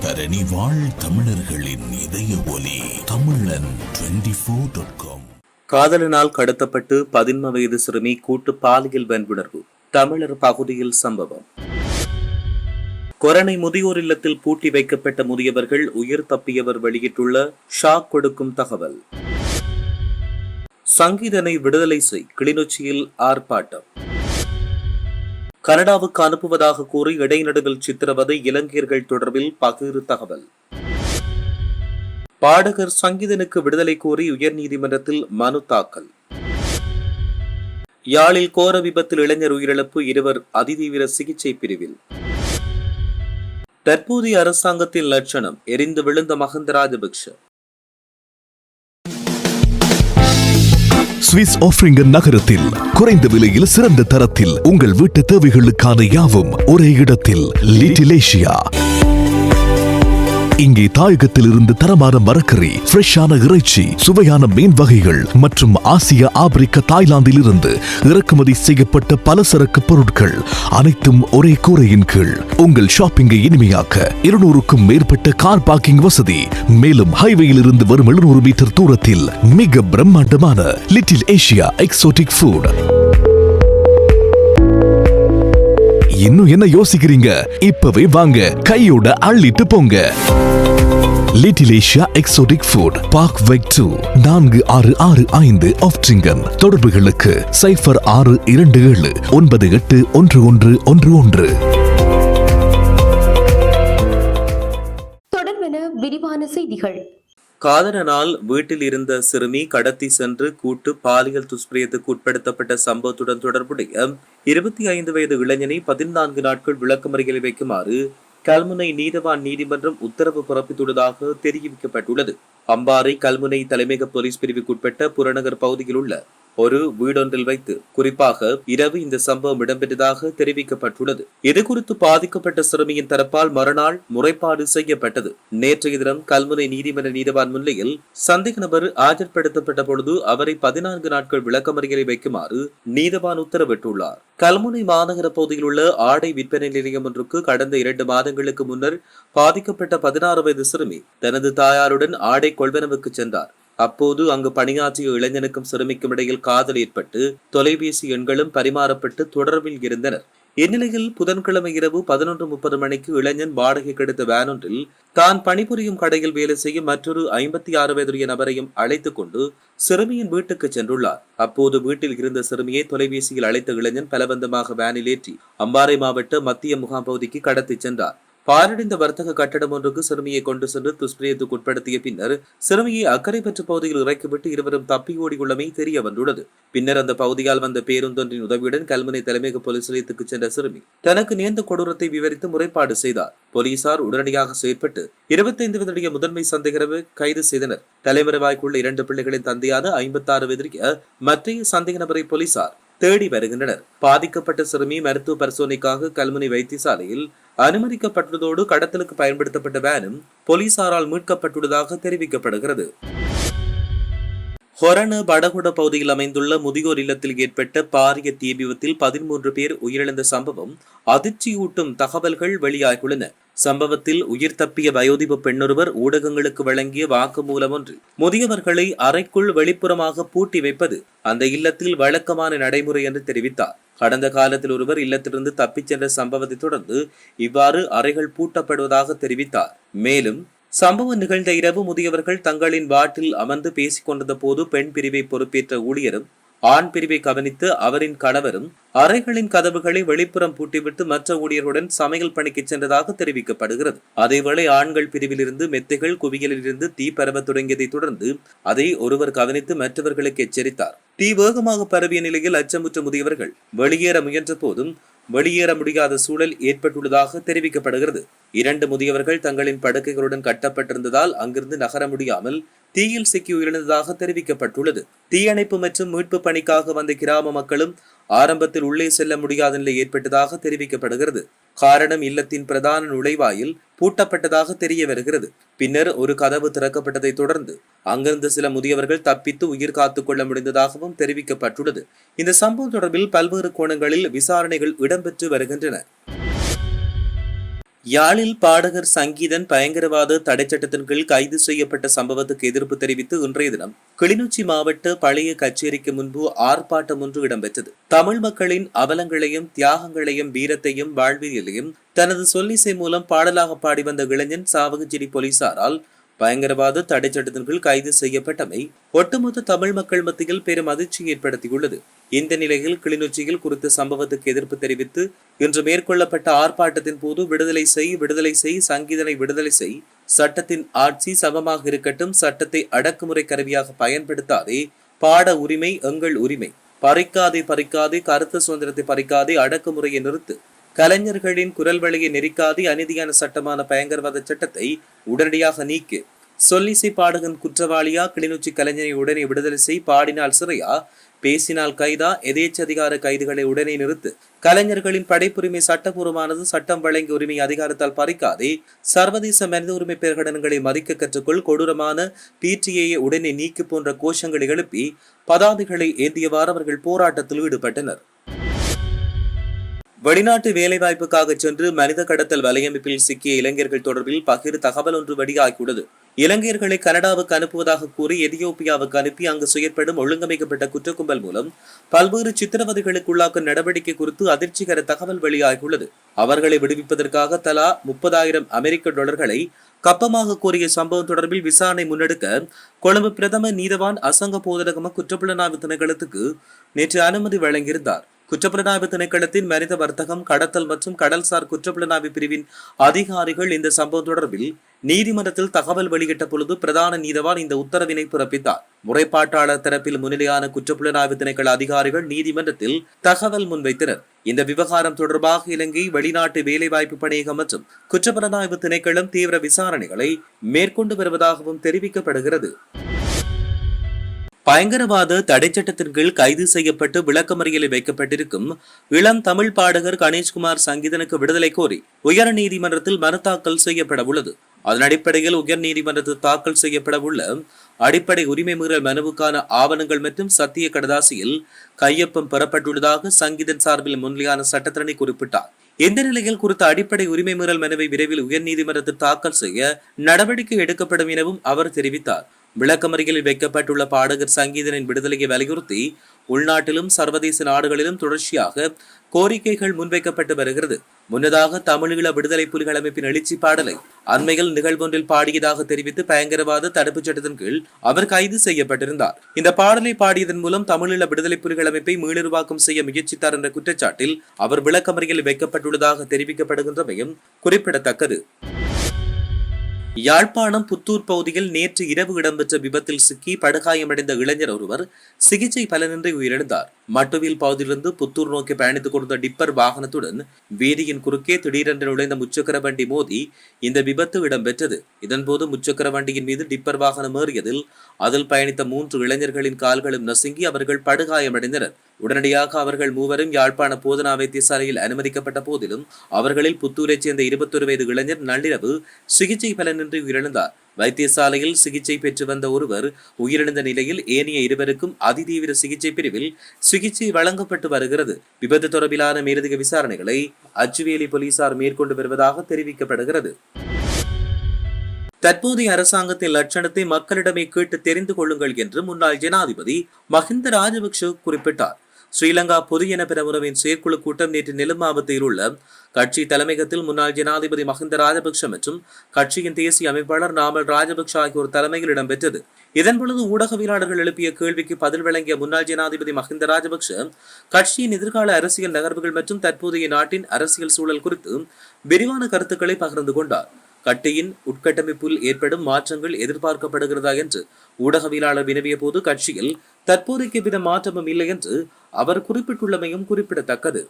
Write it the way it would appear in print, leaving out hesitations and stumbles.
தரணி வாழ் தமிழர்களின் இதய ஒலி தமிழன் 24.com. காதலனால் கடத்தப்பட்டு 11 வயது சிறுமி கூட்டு பாலியல் வன்புணர்வு தமிழர் பகுதியில் சம்பவம். கொரணை முதியோர் இல்லத்தில் பூட்டி வைக்கப்பட்ட முதியவர்கள் உயிர் தப்பியவர் வெளியிட்டுள்ள ஷாக் கொடுக்கும் தகவல். சங்கீதனை விடுதலை செய் கிளிநொச்சியில் ஆர்ப்பாட்டம். கனடாவுக்கு அனுப்புவதாக கூறி இடைநடுவில் சித்திரவதை இலங்கையர்கள் தொடர்பில் பகிர் தகவல். பாடகர் சங்கீதனுக்கு விடுதலை கோரி உயர்நீதிமன்றத்தில் மனு தாக்கல். யாழில் கோர விபத்தில் இளைஞர் உயிரிழப்பு, 2 அதிதீவிர சிகிச்சை பிரிவில். தற்போதைய அரசாங்கத்தின் லட்சணம் எரிந்து விழுந்த மஹிந்த ராஜபக்ஷ. சுவிஸ் ஆஃப்ரிங்கன் நகரத்தில் குறைந்த விலையில் சிறந்த தரத்தில் உங்கள் வீட்டு தேவைகளுக்கான யாவும் ஒரே இடத்தில் லிட்டில் ஏசியா. இங்கே தாயகத்தில் இருந்து தரமான மரக்கறி, ஃப்ரெஷ்ஷான இறைச்சி, சுவையான மீன் வகைகள் மற்றும் ஆசிய, ஆப்பிரிக்க, தாய்லாந்தில் இருந்து இறக்குமதி செய்யப்பட்ட பலசரக்கு பொருட்கள் அனைத்தும் ஒரே கூரையின் கீழ். உங்கள் ஷாப்பிங்கை இனிமையாக்க 200க்கும் மேற்பட்ட கார் பார்க்கிங் வசதி. மேலும் ஹைவேயில் இருந்து வரும் 700 மீட்டர் தூரத்தில் மிக பிரம்மாண்டமான லிட்டில் ஏசியா எக்ஸோட்டிக் ஃபுட். இன்னும் என்ன யோசிக்கிறீங்க? இப்பவே வாங்க, கையோட அள்ளிட்டு போங்க. Little Asia exotic food, park வெக் 2, 4665 ஆஃப்ட்ரிங்கன். தொடர்புகளுக்கு 0627 981111. தொடர்பென விரிவான செய்திகள். காதலனால் வீட்டில் இருந்த சிறுமி கடத்தி சென்று கூட்டு பாலியல் துஷ்பிரயத்துக்கு உட்படுத்தப்பட்ட சம்பவத்துடன் தொடர்புடைய 25 வயது இளைஞனை 14 நாட்கள் விளக்கமறியலில் வைக்குமாறு கல்முனை நீதவான் நீதிமன்றம் உத்தரவு பிறப்பித்துள்ளதாக தெரிவிக்கப்பட்டுள்ளது. அம்பாறை கல்முனை தலைமையக போலீஸ் பிரிவுக்குட்பட்ட புறநகர் பகுதியில் உள்ள ஒரு வீடொன்றில் வைத்து குறிப்பாக இரவு இந்த சம்பவம் இடம்பெற்றதாக தெரிவிக்கப்பட்டுள்ளது. இதுகுறித்து பாதிக்கப்பட்ட சிறுமியின் தரப்பால் மறுநாள் முறைப்பாடு செய்யப்பட்டது. நேற்றைய தினம் கல்முனை நீதிமன்ற நீதவான் முன்னிலையில் சந்தேக நபர் ஆஜர்படுத்தப்பட்ட பொழுது அவரை 14 நாட்கள் விளக்கமறியலில் வைக்குமாறு நீதவான் உத்தரவிட்டுள்ளார். கல்முனை மாநகர பகுதியில் உள்ள ஆடை விற்பனை நிலையம் ஒன்றுக்கு கடந்த 2 மாதங்களுக்கு முன்னர் பாதிக்கப்பட்ட 16 வயது சிறுமி தனது தாயாருடன் ஆடை கொள்வனவுக்கு சென்றார். அப்போது அங்கு பணியாற்றிய இளைஞனுக்கும் சிறுமிக்கும் இடையில் காதல் ஏற்பட்டு தொலைபேசி எண்களும் பரிமாறப்பட்டு தொடர்பில் இருந்தனர். இந்நிலையில் புதன்கிழமை இரவு 11:30 மணிக்கு இளைஞன் வாடகைக்கு எடுத்த வேன் ஒன்றில் தான் பணிபுரியும் கடையில் வேலை செய்யும் மற்றொரு 56 வயதுடைய நபரையும் அழைத்துக் கொண்டு சிறுமியின் வீட்டுக்கு சென்றுள்ளார். அப்போது வீட்டில் இருந்த சிறுமியை தொலைபேசியில் அழைத்த இளைஞன் பலவந்தமாக வேனில் ஏற்றி அம்பாறை மாவட்ட மத்திய முகாம் பகுதிக்கு கடத்தி சென்றார். பாரடைந்த வர்த்தக கட்டடம் ஒன்றுக்கு சிறுமியை கொண்டு சென்று துஷ்பிரயத்துக்கு உட்படுத்திய பின்னர் சிறுமியை அக்கறை பெற்ற பகுதியில் இறக்கிவிட்டு இருவரும் தப்பி ஓடியுள்ளமை தெரிய வந்துள்ளது. பின்னர் அந்த பகுதியால் வந்த பேருந்தொன்றின் உதவியுடன் கல்முனை தலைமையக போலீஸ் நிலையத்துக்கு சென்ற சிறுமி தனக்கு நேர்ந்த கொடூரத்தை விவரித்து முறைப்பாடு செய்தார். போலீசார் உடனடியாக செயற்பட்டு 25 வயதுடைய முதன்மை சந்தேகரை கைது செய்தனர். தலைமறைவாய்க்குள்ள 2 பிள்ளைகளின் தந்தையான 56 வயதுடைய மற்ற சந்தேக நபரை போலீசார் தேடி வருகின்றனர். பாதிக்கப்பட்ட சிறுமி மருத்துவ பரிசோதனைக்காக கல்முனை வைத்தியசாலையில் அனுமதிக்கப்பட்டுள்ளதோடு கடத்தலுக்கு பயன்படுத்தப்பட்ட வேனும் போலீசாரால் மீட்கப்பட்டுள்ளதாக தெரிவிக்கப்படுகிறது. ஹொரண படகுட பகுதியில் அமைந்துள்ள முதியோர் இல்லத்தில் ஏற்பட்ட பாரிய தீ விபத்தில் 13 பேர் உயிரிழந்த சம்பவம் அதிர்ச்சியூட்டும் தகவல்கள் வெளியாகியுள்ளன. சம்பவத்தில் உயிர் தப்பிய வயோதிப பெண்ணொருவர் ஊடகங்களுக்கு வழங்கிய வாக்குமூலம் ஒன்றில் முதியவர்களை அறைக்குள் வெளிப்புறமாக பூட்டி வைப்பது அந்த இல்லத்தில் வழக்கமான நடைமுறை என்று தெரிவித்தார். கடந்த காலத்தில் ஒருவர் இல்லத்திலிருந்து தப்பிச் சென்ற சம்பவத்தை தொடர்ந்து இவ்வாறு அறைகள் பூட்டப்படுவதாக தெரிவித்தார். மேலும் சம்பவம் நிகழ்ந்த இரவு முதியவர்கள் தங்களின் வாட்டில் அமர்ந்து பேசிக் கொண்டிருந்த போது பெண் பிரிவை பொறுப்பேற்ற ஊழியரும் ஆண் பிரிவை கவனித்து அவரின் கணவரும் அறைகளின் கதவுகளை வெளிப்புறம் பூட்டிவிட்டு மற்ற ஊழியர்களுடன் சமையல் பணிக்கு சென்றதாக தெரிவிக்கப்படுகிறது. அதேவேளை ஆண்கள் பிரிவில் இருந்து மெத்தைகள் குவியலில் இருந்து தீ பரவ தொடங்கியதை தொடர்ந்து அதை ஒருவர் கவனித்து மற்றவர்களுக்கு எச்சரித்தார். தீ வேகமாக பரவிய நிலையில் அச்சமுற்ற முதியவர்கள் வெளியேற முயன்ற போதும் வெளியேற முடியாத சூழல் ஏற்பட்டுள்ளதாக தெரிவிக்கப்படுகிறது. 2 முதியவர்கள் தங்களின் படுக்கைகளுடன் கட்டப்பட்டிருந்ததால் அங்கிருந்து நகர முடியாமல் தீயில் சிக்கி உயிரிழந்ததாக தெரிவிக்கப்பட்டுள்ளது. தீயணைப்பு மற்றும் மீட்பு பணிக்காக வந்த கிராம மக்களும் ஆரம்பத்தில் உள்ளே செல்ல முடியாத நிலை ஏற்பட்டதாக தெரிவிக்கப்படுகிறது. காரணம் இல்லத்தின் பிரதான நுழைவாயில் பூட்டப்பட்டதாக தெரிய வருகிறது. பின்னர் ஒரு கதவு திறக்கப்பட்டதை தொடர்ந்து அங்கிருந்த சில முதியவர்கள் தப்பித்து உயிர் காத்துக் கொள்ள முடிந்ததாகவும் தெரிவிக்கப்பட்டுள்ளது. இந்த சம்பவம் தொடர்பில் பல்வேறு கோணங்களில் விசாரணைகள் இடம்பெற்று வருகின்றன. யாழில் பாடகர் சங்கீதன் பயங்கரவாத தடைச்சட்டத்தின் கீழ் கைது செய்யப்பட்ட சம்பவத்துக்கு எதிர்ப்பு தெரிவித்து இன்றைய தினம் கிளிநொச்சி மாவட்ட பழைய கச்சேரிக்கு முன்பு ஆர்ப்பாட்டம் ஒன்று இடம்பெற்றது. தமிழ் மக்களின் அவலங்களையும் தியாகங்களையும் வீரத்தையும் வாழ்வியலையும் தனது சொல்லிசை மூலம் பாடலாக பாடி வந்த இளைஞன் சாவகச்சேரி போலீசாரால் பயங்கரவாத தடைச்சட்டத்தின் கீழ் கைது செய்யப்பட்டமை ஒட்டுமொத்த தமிழ் மக்கள் மத்தியில் பெரும் அதிர்ச்சியை ஏற்படுத்தியுள்ளது. இந்த நிலையில் கிளிநொச்சியில் குறித்த சம்பவத்துக்கு எதிர்ப்பு தெரிவித்து இன்று மேற்கொள்ளப்பட்ட ஆர்ப்பாட்டத்தின் போது விடுதலை செய் சங்கீதனை விடுதலை செய், சட்டத்தின் ஆட்சி சமமாக இருக்கட்டும், சட்டத்தை அடக்குமுறை கருவியாக பயன்படுத்தாதே, பாட உரிமை எங்கள் உரிமை, பறிக்காதே கருத்து சுதந்திரத்தை பறிக்காதே, அடக்குமுறையை நிறுத்து, கலைஞர்களின் குரல் வழியை நெறிக்காதே, அநீதியான சட்டமான பயங்கரவாத சட்டத்தை உடனடியாக நீக்கு, சொல்லிசை பாடகன் குற்றவாளியா, கிளிநொச்சி கலைஞரை உடனே விடுதலை செய், பாடினால் சிறையா, பேசினால் கைதா, எதேச்சதிகார கைதுகளை உடனே நிறுத்து, கலைஞர்களின் படைப்புரிமை சட்டபூர்வமானது, சட்டம் வழங்கிய உரிமை அதிகாரத்தால் பறிக்காதே, சர்வதேச மனித உரிமை பிரகடனங்களை மதிக்க கற்றுக்கொள், கொடூரமான PTA உடனே நீக்கு போன்ற கோஷங்களை எழுப்பி பதாதைகளை ஏந்தியவாறு அவர்கள் போராட்டத்தில் ஈடுபட்டனர். வெளிநாட்டு வேலைவாய்ப்புக்காக சென்று மனித கடத்தல் வலையமைப்பில் சிக்கிய இளைஞர்கள் தொடர்பில் பகிர் தகவல் ஒன்று வெளியாகியுள்ளது. இளைஞர்களை கனடாவுக்கு அனுப்புவதாக கூறி எதியோப்பியாவுக்கு அனுப்பி அங்கு செயற்படும் ஒழுங்கமைக்கப்பட்ட குற்றக்கும்பல் மூலம் பல்வேறு சித்திரவதைகளுக்குள்ளாக்கும் நடவடிக்கை குறித்து அதிர்ச்சிகர தகவல் வெளியாகியுள்ளது. அவர்களை விடுவிப்பதற்காக தலா 30,000 அமெரிக்க டாலர்களை கப்பமாக கோரிய சம்பவம் தொடர்பில் விசாரணை முன்னெடுக்க கொழும்பு பிரதம நீதவான் அசங்க போதரகம குற்றப்புலனாய்வு திணைக்களத்துக்கு நேற்று அனுமதி வழங்கியிருந்தார். குற்றப்புலனாய்வு திணைக்களத்தின் மனித வர்த்தகம், கடத்தல் மற்றும் கடல்சார் குற்றப்புலனாய்வு பிரிவின் அதிகாரிகள் இந்த சம்பவம் தொடர்பில் நீதிமன்றத்தில் தகவல் வெளியிட்ட பொழுது பிரதான நீதவான் இந்த உத்தரவினை பிறப்பித்தார். முறைப்பாட்டாளர் தரப்பில் முன்னிலையான குற்றப்புலனாய்வு திணைக்கள அதிகாரிகள் நீதிமன்றத்தில் தகவல் முன்வைத்தனர். இந்த விவகாரம் தொடர்பாக இலங்கை வெளிநாட்டு வேலைவாய்ப்பு பணியகம் மற்றும் குற்றப்புலனாய்வு திணைக்களம் தீவிர விசாரணைகளை மேற்கொண்டு வருவதாகவும் தெரிவிக்கப்படுகிறது. பயங்கரவாத தடைச்சட்டத்தின் கீழ் கைது செய்யப்பட்டு விளக்கமறியலில் வைக்கப்பட்டிருக்கும் இளம் தமிழ் பாடகர் கணேஷ்குமார் சங்கீதனுக்கு விடுதலை கோரி உயர் நீதிமன்றத்தில் மனு தாக்கல் செய்யப்பட உள்ளது. அதன் அடிப்படையில் உயர் நீதிமன்றத்தில் தாக்கல் செய்யப்பட உள்ள அடிப்படை உரிமை மீறல் மனுவுக்கான ஆவணங்கள் மற்றும் சத்திய கடதாசியில் கையொப்பம் பெறப்பட்டுள்ளதாக சங்கீதன் சார்பில் முன்னிலையான சட்டத்தரணி குறிப்பிட்டார். இந்த நிலையில் குறித்த அடிப்படை உரிமை மீறல் மனுவை விரைவில் உயர் நீதிமன்றத்தில் தாக்கல் செய்ய நடவடிக்கை எடுக்கப்படும் எனவும் அவர் தெரிவித்தார். விளக்கமறியலில் வைக்கப்பட்டுள்ள பாடகர் சங்கீதனின் விடுதலையை வலியுறுத்தி உள்நாட்டிலும் சர்வதேச நாடுகளிலும் தொடர்ச்சியாக கோரிக்கைகள் முன்வைக்கப்பட்டு வருகிறது. முன்னதாக தமிழீழ விடுதலை புலிகள் அமைப்பின் எழுச்சி பாடலை அண்மையில் நிகழ்வொன்றில் பாடியதாக தெரிவித்து பயங்கரவாத தடுப்புச் சட்டத்தின் கீழ் அவர் கைது செய்யப்பட்டிருந்தார். இந்த பாடலை பாடியதன் மூலம் தமிழீழ விடுதலை புலிகள் அமைப்பை மீளுருவாக்கம் செய்ய முயற்சித்தார் என்ற குற்றச்சாட்டில் அவர் விளக்கமறியலில் வைக்கப்பட்டுள்ளதாக தெரிவிக்கப்படுகின்றமையும் குறிப்பிடத்தக்கது. யாழ்ப்பாணம் புத்தூர் பகுதியில் நேற்று இரவு இடம்பெற்ற விபத்தில் சிக்கி படுகாயமடைந்த இளைஞர் ஒருவர் சிகிச்சை பலனின்றி உயிரிழந்தார். மட்டுவில் பகுதியிலிருந்து புத்தூர் நோக்கி பயணித்துக் கொண்ட டிப்பர் வாகனத்துடன் வீதியின் குறுக்கே திடீரென்று நுழைந்த முச்சக்கர வண்டி மோதி இந்த விபத்து இடம்பெற்றது. இதன்போது முச்சக்கர வண்டியின் மீது டிப்பர் வாகனம் ஏறியதில் அதில் பயணித்த 3 இளைஞர்களின் கால்களும் நசுங்கி அவர்கள் படுகாயமடைந்தனர். உடனடியாக அவர்கள் மூவரும் யாழ்ப்பாண போதனா வைத்தியசாலையில் அனுமதிக்கப்பட்ட போதிலும் அவர்களில் புத்தூரைச் சேர்ந்த 21 வயது இளைஞர் நள்ளிரவு சிகிச்சை பலனின்றி உயிரிழந்தார். வைத்தியசாலையில் சிகிச்சை பெற்று வந்த ஒருவர் உயிரிழந்த நிலையில் ஏனைய 2 அதிதீவிர சிகிச்சை பிரிவில் சிகிச்சை வழங்கப்பட்டு வருகிறது. விபத்து தொடர்பிலான மேலதிக விசாரணைகளை அச்சுவேலி போலீசார் மேற்கொண்டு வருவதாக தெரிவிக்கப்படுகிறது. தற்போதைய அரசாங்கத்தின் லட்சணத்தை மக்களிடமே கேட்டு தெரிந்து கொள்ளுங்கள் என்று முன்னாள் ஜனாதிபதி மஹிந்த ராஜபக்ஷ குறிப்பிட்டார். ஸ்ரீலங்கா பொதுஜன பெரமுனவின் செயற்குழு கூட்டம் நேற்று நெலும் மாவட்டத்தில் உள்ள கட்சி தலைமையகத்தில் முன்னாள் ஜனாதிபதி மஹிந்த ராஜபக்ஷ மற்றும் கட்சியின் தேசிய அமைப்பாளர் நாமல் ராஜபக்ஷ ஆகியோர் தலைமையில் இடம்பெற்றது. இதன்பொழுது ஊடகவியலாளர்கள் எழுப்பிய கேள்விக்கு பதில் வழங்கிய முன்னாள் ஜனாதிபதி மஹிந்த ராஜபக்ஷ கட்சியின் எதிர்கால அரசியல் நகர்வுகள் மற்றும் தற்போதைய நாட்டின் அரசியல் சூழல் குறித்து விரிவான கருத்துக்களை பகிர்ந்து கொண்டார். கட்சியின் உட்கட்டமைப்பில் ஏற்படும் மாற்றங்கள் எதிர்பார்க்கப்படுகிறதா என்று ஊடகவியலாளர் வினவிய போது கட்சியில் தற்போதைக்கு எவ்வித மாற்றமும் இல்லை என்று அவர் குறிப்பிட்டுள்ளமையும் குறிப்பிடத்தக்கது.